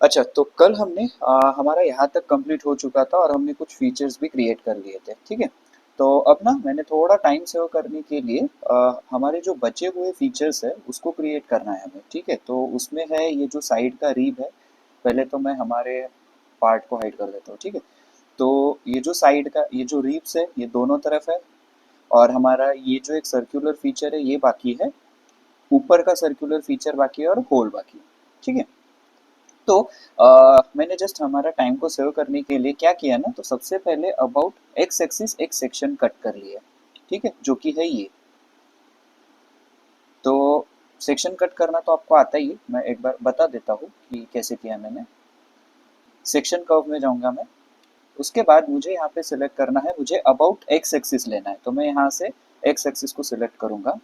अच्छा, तो कल हमने हमारा यहाँ तक कंप्लीट हो चुका था और हमने कुछ फीचर्स भी क्रिएट कर लिए थे, ठीक है। तो अब ना मैंने थोड़ा टाइम सेव करने के लिए हमारे जो बचे हुए फीचर्स है उसको क्रिएट करना है हमें, ठीक है। तो उसमें है ये जो साइड का रीब है। पहले तो मैं हमारे पार्ट को हाइड कर देता हूँ, ठीक है। तो ये जो साइड का ये जो रीब्स है ये दोनों तरफ है। और हमारा ये जो एक सर्कुलर फीचर है ये बाकी है। ऊपर का सर्कुलर फीचर बाकी है और होल बाकी है, ठीक है। तो मैंने जस्ट हमारा टाइम को सेव करने के लिए क्या किया ना, तो सबसे पहले अबाउट एक्स एक्सिस एक सेक्शन कट कर लिया, ठीक है, जो कि है ये। तो सेक्शन कट करना तो आपको आता ही है, मैं एक बार बता देता हूँ कि कैसे किया मैंने। सेक्शन कर्व में जाऊंगा मैं। उसके बाद मुझे यहाँ पे सिलेक्ट करना है, मुझे अबाउट एक्स एक्सिस लेना है, तो मैं यहाँ से एक्स एक्सिस को सिलेक्ट करूंगा।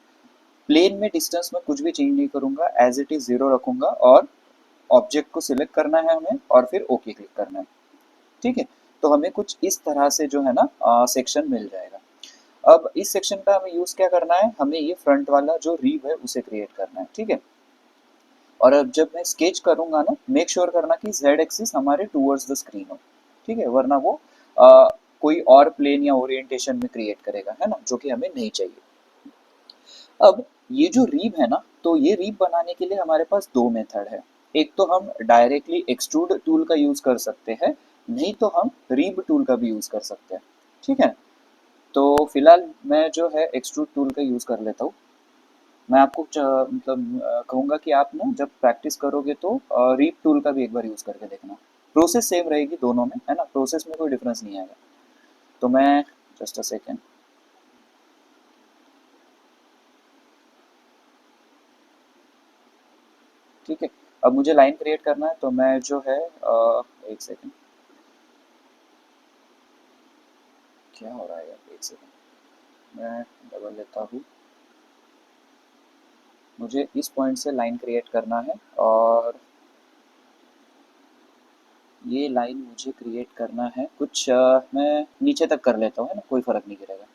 प्लेन में डिस्टेंस में कुछ भी चेंज नहीं करूंगा, एज इट इज 0 रखूंगा और ऑब्जेक्ट को सिलेक्ट करना है हमें और फिर ओके क्लिक करना है, ठीक है। तो हमें कुछ इस तरह से जो है ना सेक्शन मिल जाएगा। अब इस सेक्शन का हमें यूज क्या करना है, हमें ये फ्रंट वाला जो रीव है उसे क्रिएट करना है, ठीक है। और अब जब मैं स्केच करूंगा ना, मेक श्योर करना कि जेड एक्सिस हमारे टूवर्ड्स द स्क्रीन हो, ठीक है, वरना वो कोई और प्लेन या ओरिएंटेशन में क्रिएट करेगा, है ना, जो कि हमें नहीं चाहिए। अब ये जो रीब है ना, तो ये रीब बनाने के लिए हमारे पास दो मेथड है। एक तो हम डायरेक्टली एक्सट्रूड टूल का यूज कर सकते हैं, नहीं तो हम रीब टूल का भी यूज कर सकते हैं, ठीक है। तो फिलहाल मैं जो है एक्सट्रूड टूल का यूज कर लेता हूँ। मैं आपको मतलब कहूँगा कि आप ना जब प्रैक्टिस करोगे तो रीब टूल का भी एक बार यूज करके देखना। प्रोसेस सेम रहेगी दोनों में, है ना, प्रोसेस में कोई डिफरेंस नहीं आएगा। तो मैं जस्ट अ सेकेंड। ठीक है। अब मुझे लाइन क्रिएट करना है, तो मैं जो है एक सेकेंड। क्या हो रहा है यार, एक सेकेंड। मैं डबल लेता हूँ। मुझे इस पॉइंट से लाइन क्रिएट करना है और ये लाइन मुझे क्रिएट करना है कुछ मैं नीचे तक कर लेता हूँ, है ना, कोई फर्क नहीं गिरेगा।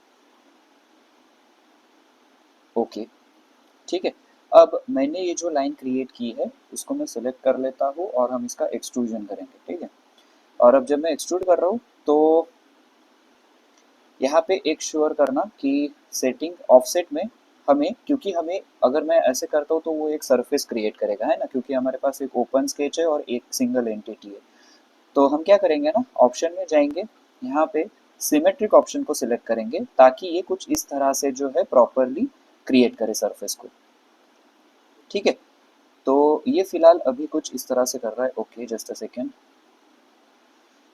ओके, ठीक है। अब मैंने ये जो लाइन क्रिएट की है उसको मैं सिलेक्ट कर लेता हूँ और हम इसका एक्सट्रूजन करेंगे, ठीक है। और अब जब मैं एक्सट्रूड कर रहा हूँ तो यहाँ पे एक श्योर करना कि सेटिंग ऑफसेट में हमें, क्योंकि हमें अगर मैं ऐसे करता हूँ तो वो एक सरफेस क्रिएट करेगा, है ना, क्योंकि हमारे पास एक ओपन स्केच है और एक सिंगल एंटिटी है। तो हम क्या करेंगे ना, ऑप्शन में जाएंगे, यहाँ पे सिमेट्रिक ऑप्शन को सिलेक्ट करेंगे ताकि ये कुछ इस तरह से जो है प्रॉपरली क्रिएट करे सरफेस को, ठीक है। तो ये फिलहाल अभी कुछ इस तरह से कर रहा है। Okay, just a second.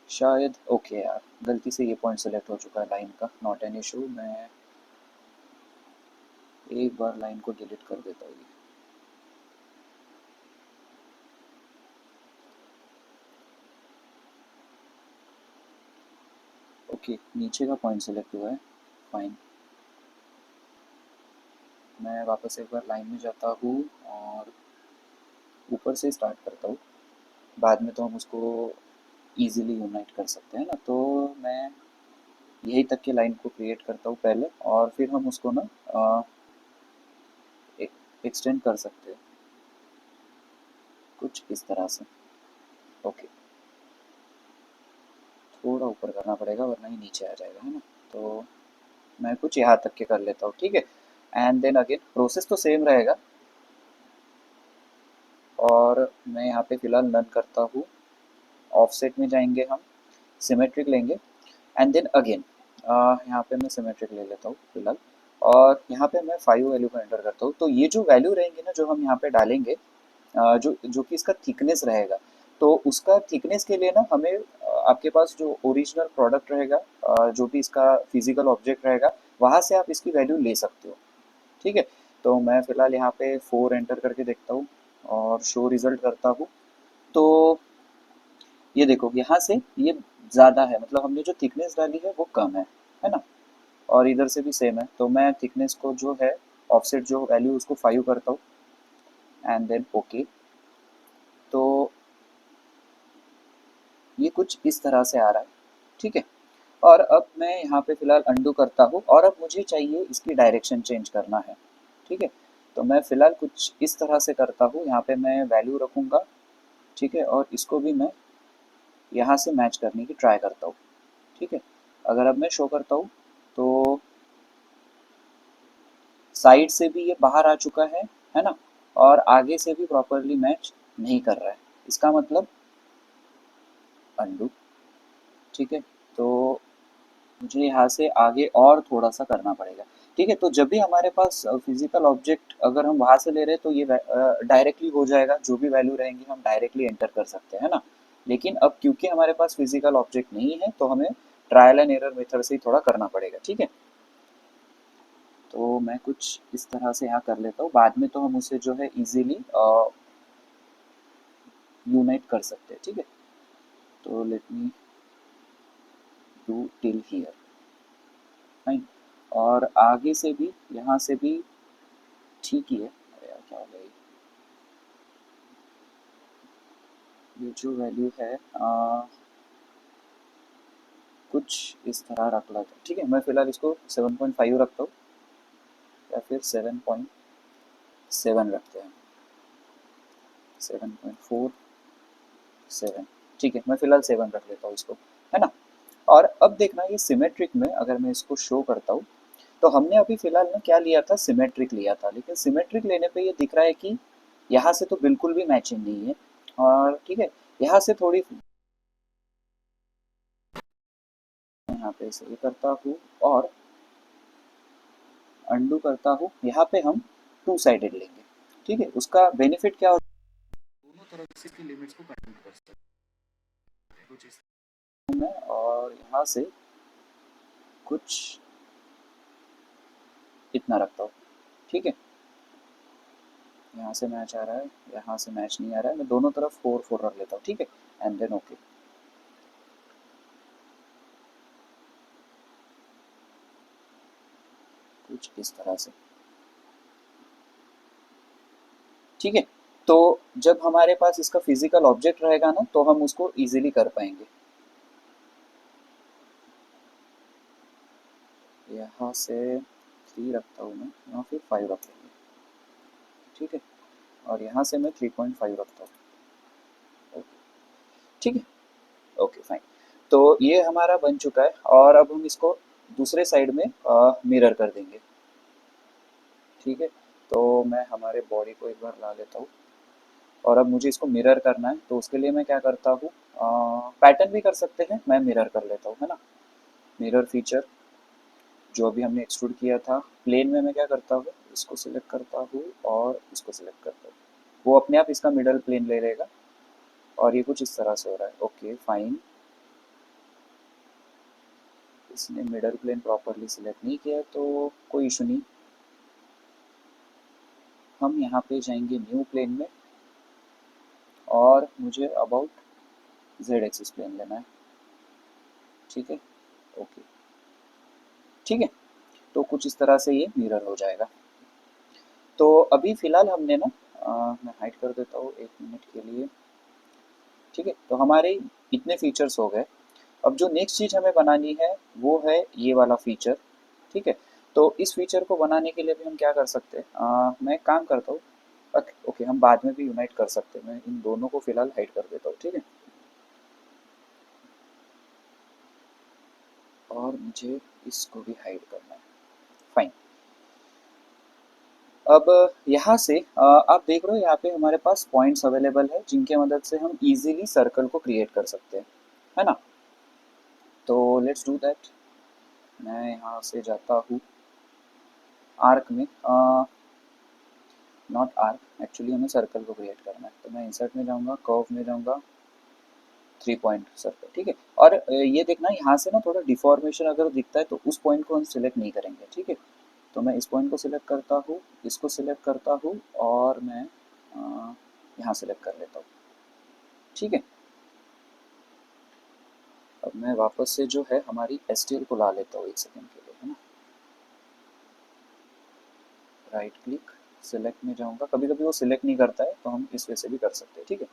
शायद ओके यार, गलती से ये पॉइंट सेलेक्ट हो चुका है लाइन का, नॉट एन इशू। मैं एक बार लाइन को डिलीट कर देता हूँ। ओके, नीचे का पॉइंट सेलेक्ट हुआ है, फाइन। मैं वापस एक बार लाइन में जाता हूँ और ऊपर से स्टार्ट करता हूँ। बाद में तो हम उसको इजीली यूनाइट कर सकते हैं ना, तो मैं यही तक की लाइन को क्रिएट करता हूँ पहले और फिर हम उसको ना एक्सटेंड कर सकते हैं कुछ इस तरह से। ओके, थोड़ा ऊपर करना पड़ेगा वरना ही नीचे आ जाएगा, है ना। तो मैं कुछ यहाँ तक के कर लेता हूँ, ठीक है। एंड देन अगेन प्रोसेस तो सेम रहेगा और मैं यहाँ पे फिलहाल नन करता हूँ। ऑफसेट में जाएंगे हम, सिमेट्रिक लेंगे एंड देन अगेन यहाँ पे मैं सिमेट्रिक ले लेता हूँ फिलहाल। और यहाँ पे मैं 5 वैल्यू को एंटर करता हूँ, तो ये जो वैल्यू रहेंगे ना जो हम यहाँ पे डालेंगे, जो जो कि इसका थिकनेस रहेगा, तो उसका थिकनेस के लिए ना हमें आपके पास जो ओरिजिनल प्रोडक्ट रहेगा, जो भी इसका फिजिकल ऑब्जेक्ट रहेगा, वहाँ से आप इसकी वैल्यू ले सकते हो, ठीक है। तो मैं फिलहाल यहाँ पे 4 एंटर करके देखता हूँ और शो रिजल्ट करता हूँ। तो ये देखो यहाँ से ये ज़्यादा है, मतलब हमने जो थिकनेस डाली है वो कम है ना। और इधर से भी सेम है, तो मैं थिकनेस को जो है ऑफसेट जो वैल्यू उसको 5 करता हूँ एंड देन ओके। तो ये कुछ इस तरह से आ रहा है, ठीक है। और अब मैं यहाँ पे फिलहाल अंडू करता हूँ और अब मुझे चाहिए इसकी डायरेक्शन चेंज करना है, ठीक है। तो मैं फिलहाल कुछ इस तरह से करता हूँ, यहाँ पे मैं वैल्यू रखूँगा ठीक है, और इसको भी मैं यहाँ से मैच करने की ट्राई करता हूँ। ठीक है, अगर अब मैं शो करता हूँ तो साइड से भी ये बाहर आ चुका है ना, और आगे से भी प्रॉपरली मैच नहीं कर रहा है, इसका मतलब अंडू। ठीक है, तो मुझे यहाँ से आगे और थोड़ा सा करना पड़ेगा। ठीक है, तो जब भी हमारे पास फिजिकल ऑब्जेक्ट अगर हम वहाँ से ले रहे हैं तो ये डायरेक्टली हो जाएगा, जो भी वैल्यू रहेंगी हम डायरेक्टली एंटर कर सकते हैं ना। लेकिन अब क्योंकि हमारे पास फिजिकल ऑब्जेक्ट नहीं है तो हमें ट्रायल एंड एरर मेथड से ही थोड़ा करना पड़ेगा। ठीक है, तो मैं कुछ इस तरह से यहाँ कर लेता हूँ, बाद में तो हम उसे जो है इजीली यूनाइट कर सकते हैं। ठीक है, तो let me do till here. Fine, और आगे से भी यहाँ से भी ठीक ही है। अरे यार क्या हो गया, ये जो वैल्यू है कुछ इस तरह रख ला। ठीक है, मैं फिलहाल इसको 7.5 रखता हूँ, या फिर 7.7 रखते हैं, 7.47। ठीक है, मैं फिलहाल 7 रख लेता हूँ इसको, है ना। और अब देखना, ये सिमेट्रिक में अगर मैं इसको शो करता हूँ तो हमने अभी फिलहाल ना क्या लिया था, सिमेट्रिक लिया था, लेकिन सिमेट्रिक लेने पे ये दिख रहा है कि यहाँ से तो बिल्कुल भी मैचिंग नहीं है। और ठीक है, यहाँ से थोड़ी यहाँ पे इसे ये करता हूँ और अंडू करता हूँ, यहाँ पे हम टू साइडेड लेंगे। ठीक है, उसका बेनिफिट क्या होता है, दोनों तरफ से इसकी लिमिट्स को कंट्रोल कर सकते हैं कुछ इस में, और यहाँ से कुछ इतना रखता हूँ। ठीक है, यहाँ से मैच आ रहा है, यहाँ से मैच नहीं आ रहा है, मैं दोनों तरफ 4 4 रख लेता हूँ। ठीक है, एंड देन ओके। कुछ इस तरह से। ठीक है, तो जब हमारे पास इसका फिजिकल ऑब्जेक्ट रहेगा ना तो हम उसको इजीली कर पाएंगे। यहाँ से 3 रखता हूँ मैं, यहाँ फिर 5 रख लेंगे। ठीक है, और यहाँ से मैं 3.5 रखता हूँ। ओके, ठीक है, ओके फाइन। तो ये हमारा बन चुका है, और अब हम इसको दूसरे साइड में मिरर कर देंगे। ठीक है, तो मैं हमारे बॉडी को एक बार ला लेता हूँ, और अब मुझे इसको मिरर करना है, तो उसके लिए मैं क्या करता हूँ, पैटर्न भी कर सकते हैं, मैं मिरर कर लेता हूँ, है ना। मिरर फीचर जो अभी हमने एक्सट्रूड किया था प्लेन में, मैं क्या करता हूँ, इसको सिलेक्ट करता हूँ और इसको सिलेक्ट करता हूँ, वो अपने आप इसका मिडल प्लेन ले लेगा, और ये कुछ इस तरह से हो रहा है। ओके फाइन, इसने मिडल प्लेन प्रॉपरली सिलेक्ट नहीं किया तो कोई इशू नहीं। हम यहाँ पे जाएंगे न्यू प्लेन में, और मुझे अबाउट जेड एक्सिस प्लेन लेना है। ठीक है, ओके, ठीक है, तो कुछ इस तरह से ये मिरर हो जाएगा। तो अभी फ़िलहाल हमने ना मैं हाइड कर देता हूँ 1 मिनट के लिए। ठीक है, तो हमारे इतने फीचर्स हो गए। अब जो नेक्स्ट चीज़ हमें बनानी है वो है ये वाला फीचर। ठीक है, तो इस फीचर को बनाने के लिए भी हम क्या कर सकते हैं, मैं एक काम करता हूँ। ओके ओके, हम बाद में भी यूनाइट कर सकते हैं, मैं इन दोनों को फ़िलहाल हाइड कर देता हूँ। ठीक है, और मुझे इसको भी हाइड करना है। फाइन, अब यहाँ से आप देख रहे हो यहाँ पे हमारे पास पॉइंट्स अवेलेबल है जिनके मदद से हम इजीली सर्कल को क्रिएट कर सकते हैं, है ना। तो लेट्स डू दैट। मैं यहाँ से जाता हूँ आर्क में, नॉट आर्क, एक्चुअली हमें सर्कल को क्रिएट करना है, तो मैं इंसर्ट में जाऊँगा, कर्व में जाऊँगा, 3 पॉइंट सर्कल। ठीक है, और ये देखना यहाँ से ना थोड़ा डिफॉर्मेशन अगर दिखता है तो उस पॉइंट को हम सिलेक्ट नहीं करेंगे। ठीक है, तो मैं इस पॉइंट को सिलेक्ट करता हूँ, इसको सिलेक्ट करता हूँ, और मैं यहाँ सिलेक्ट कर लेता हूँ। ठीक है, अब मैं वापस से जो है हमारी एसटीएल को ला लेता हूँ 1 सेकेंड के लिए, है ना। राइट क्लिक, सिलेक्ट में जाऊँगा, कभी कभी वो सिलेक्ट नहीं करता है तो हम इस वे से भी कर सकते हैं। ठीक है,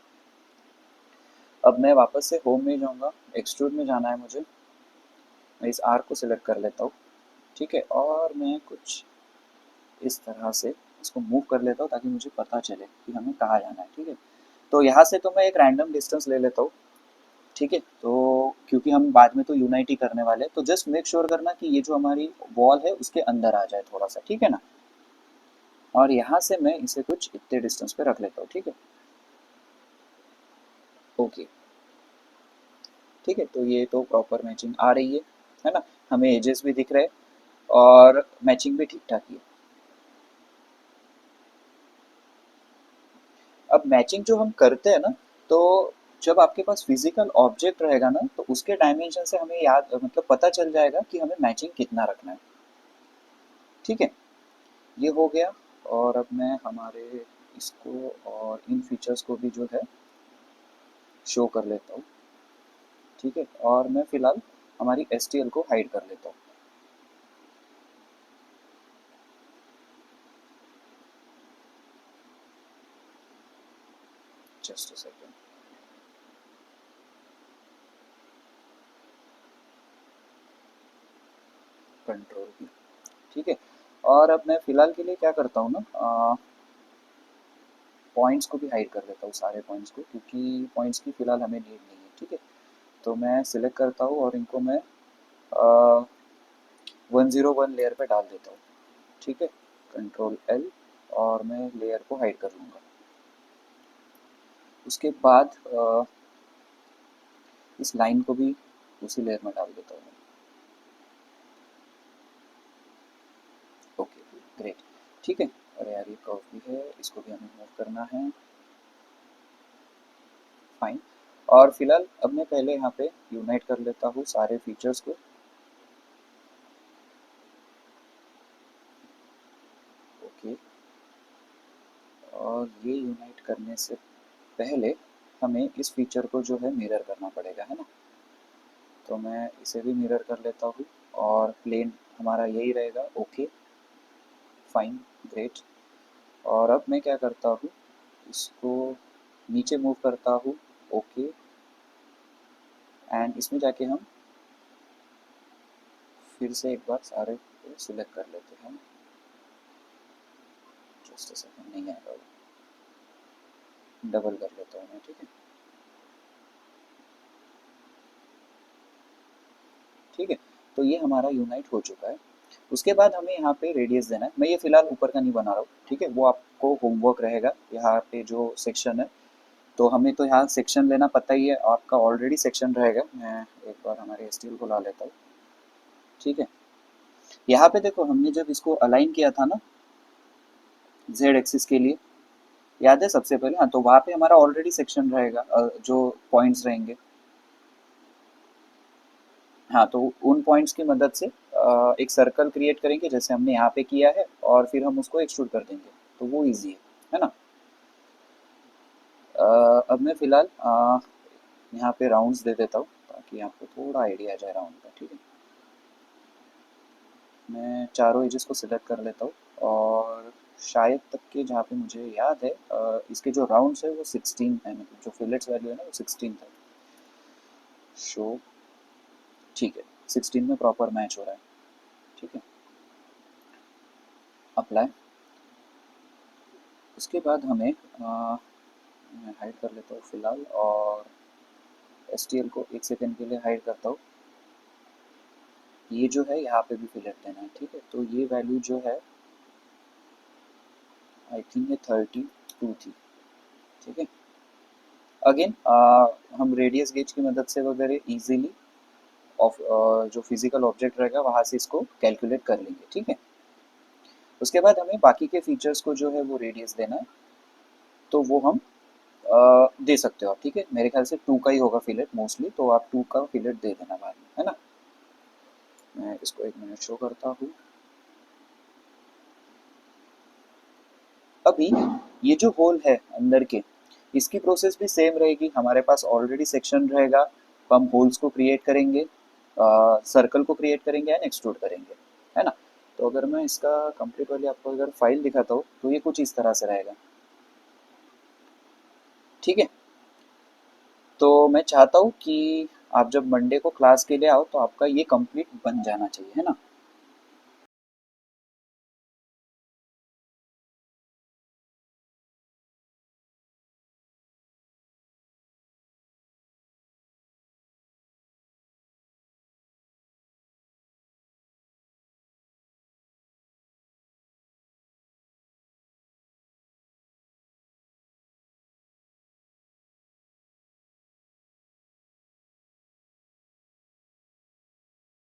अब मैं वापस से होम में जाऊँगा, एक्सट्रूड में जाना है मुझे, मैं इस आर्क को सिलेक्ट कर लेता हूँ। ठीक है, और मैं कुछ इस तरह से इसको मूव कर लेता हूँ ताकि मुझे पता चले कि हमें कहाँ जाना है। ठीक है, तो यहाँ से तो मैं एक रैंडम डिस्टेंस ले लेता हूँ, ठीक है। तो क्योंकि हम बाद में तो यूनाइट ही करने वाले हैं, तो जस्ट मेक श्योर करना कि ये जो हमारी वॉल है उसके अंदर आ जाए थोड़ा सा, ठीक है ना। और यहाँ से मैं इसे कुछ इतने डिस्टेंस पे रख लेता हूँ, ठीक है। ओके, ठीक है, तो ये तो प्रॉपर मैचिंग आ रही है ना। हमें एजेस भी दिख रहे हैं और मैचिंग भी ठीक ठाक ही है। अब मैचिंग जो हम करते हैं ना, तो जब आपके पास फिजिकल ऑब्जेक्ट रहेगा ना, तो उसके डायमेंशन से हमें याद मतलब पता चल जाएगा कि हमें मैचिंग कितना रखना है, ठीक है। ये हो गया। और अब मैं हमारे इसको और इन फीचर्स को भी जो है शो कर लेता हूँ, ठीक है। और मैं फिलहाल हमारी STL को हाइड कर लेता हूँ। Just a second. कंट्रोल भी, ठीक है। और अब मैं फिलहाल के लिए क्या करता हूँ ना, पॉइंट्स को भी हाइड कर लेता हूँ, सारे पॉइंट्स को, क्योंकि पॉइंट्स की फिलहाल हमें नीड नहीं है, ठीक है। तो मैं सिलेक्ट करता हूँ और इनको मैं 101 लेयर पे डाल देता हूँ, ठीक है। Ctrl L, और मैं लेयर को हाइड कर लूँगा। उसके बाद इस लाइन को भी उसी लेयर में डाल देता हूँ। ओके, ग्रेट, ठीक है। अरे यार, ये कर्व भी है, इसको भी हमें मूव करना है। फाइन। और फिलहाल अब मैं पहले यहाँ पे यूनाइट कर लेता हूँ सारे फीचर्स को। ओके, और ये यूनाइट करने से पहले हमें इस फीचर को जो है मिरर करना पड़ेगा, है ना। तो मैं इसे भी मिरर कर लेता हूँ और प्लेन हमारा यही रहेगा। Okay, fine, great. और अब मैं क्या करता हूँ, इसको नीचे मूव करता हूँ। ओके, एंड इसमें जाके हम फिर से एक बार सारे को सिलेक्ट कर लेते हैं। जस्ट अ सेकंड, नहीं आएगा वो, डबल कर लेता हूँ मैं, ठीक है। ठीक है, तो ये हमारा यूनाइट हो चुका है। उसके बाद हमें यहाँ पे रेडियस देना है। मैं ये फिलहाल ऊपर का नहीं बना रहा हूँ, ठीक है, वो आपको होमवर्क रहेगा। यहाँ पे जो सेक्शन है, तो हमें तो यहाँ सेक्शन लेना पता ही है, आपका ऑलरेडी सेक्शन रहेगा। मैं एक बार हमारे STL को ला लेता हूँ, ठीक है। यहाँ पे देखो, हमने जब इसको अलाइन किया था ना Z एक्सिस के लिए, याद है सबसे पहले, हाँ, तो वहाँ पे हमारा ऑलरेडी सेक्शन रहेगा, जो पॉइंट्स रहेंगे। हाँ, तो उन पॉइंट्स की मदद से एक सर्कल क्रिएट करेंगे, जैसे हमने यहाँ पे किया है, और फिर हम उसको एक्सट्रूड कर देंगे, तो वो इजी है ना। अब मैं फिलहाल यहाँ पे राउंड्स दे देता हूँ, ताकि आपको थोड़ा आइडिया आ जाए राउंड का, ठीक है। मैं चारों एजेस को सिलेक्ट कर लेता हूँ, और शायद तक के जहाँ पे मुझे याद है, इसके जो राउंड्स है वो 16 है, मतलब जो फिलेट्स वैल्यू है ना वो 16 था। शो, ठीक है, 16 में प्रॉपर मैच हो रहा है, ठीक है। अप्लाई। उसके बाद हमें मैं हाइड कर लेता हूँ फिलहाल, और STL को एक सेकंड के लिए हाइड करता हूँ। ये जो है यहाँ पे भी फिलेट देना है, ठीक है। तो ये वैल्यू जो है, आई थिंक ये 32 थी, ठीक है। अगेन हम रेडियस गेज की मदद से वगैरह इजीली ऑफ जो फिजिकल ऑब्जेक्ट रहेगा वहाँ से इसको कैलकुलेट कर लेंगे, ठीक है। उसके बाद हमें बाकी के फीचर्स को जो है वो रेडियस देना है, तो वो हम दे सकते हो आप, ठीक है। मेरे ख्याल से 2 का ही होगा फिलेट मोस्टली, तो आप 2 का फिलेट दे देना बाद में, है ना। मैं इसको एक मिनट शो करता हूँ। अभी ये जो होल है अंदर के, इसकी प्रोसेस भी सेम रहेगी। हमारे पास ऑलरेडी सेक्शन रहेगा, तो हम होल्स को क्रिएट करेंगे, सर्कल को क्रिएट करेंगे एंड एक्सट्रूड करेंगे, है ना। तो अगर मैं इसका कंप्लीट वाली आपको अगर फाइल दिखाता हूँ, तो ये कुछ इस तरह से रहेगा, ठीक है। तो मैं चाहता हूँ कि आप जब मंडे को क्लास के लिए आओ, तो आपका ये कंप्लीट बन जाना चाहिए, है ना।